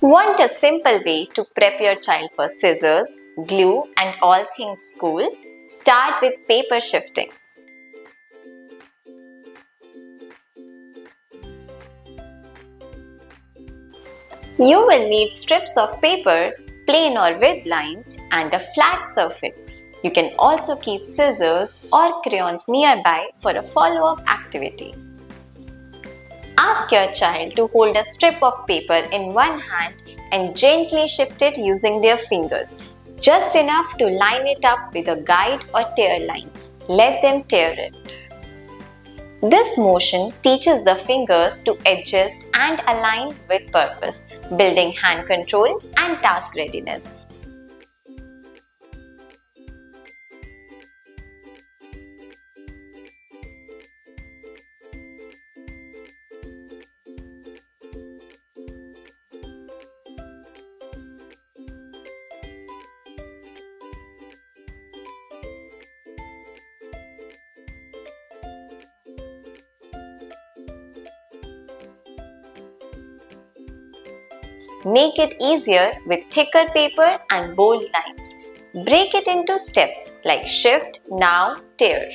Want a simple way to prep your child for scissors, glue and all things school? Start with paper shifting. You will need strips of paper, plain or with lines, and a flat surface. You can also keep scissors or crayons nearby for a follow-up activity. Ask your child to hold a strip of paper in one hand and gently shift it using their fingers, just enough to line it up with a guide or tear line. Let them tear it. This motion teaches the fingers to adjust and align with purpose, building hand control and task readiness. Make it easier with thicker paper and bold lines. Break it into steps like shift, now, tear.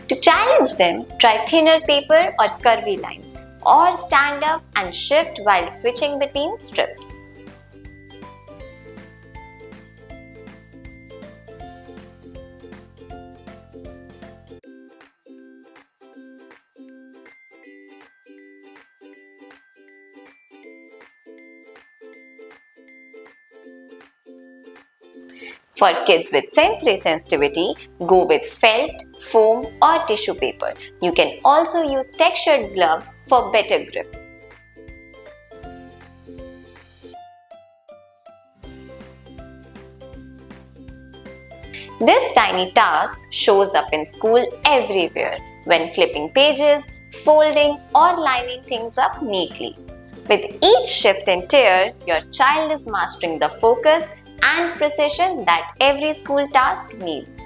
To challenge them, try thinner paper or curvy lines, or stand up and shift while switching between strips. For kids with sensory sensitivity, go with felt, foam or tissue paper. You can also use textured gloves for better grip. This tiny task shows up in school everywhere when flipping pages, folding or lining things up neatly. With each shift and tear, your child is mastering the focus and precision that every school task needs.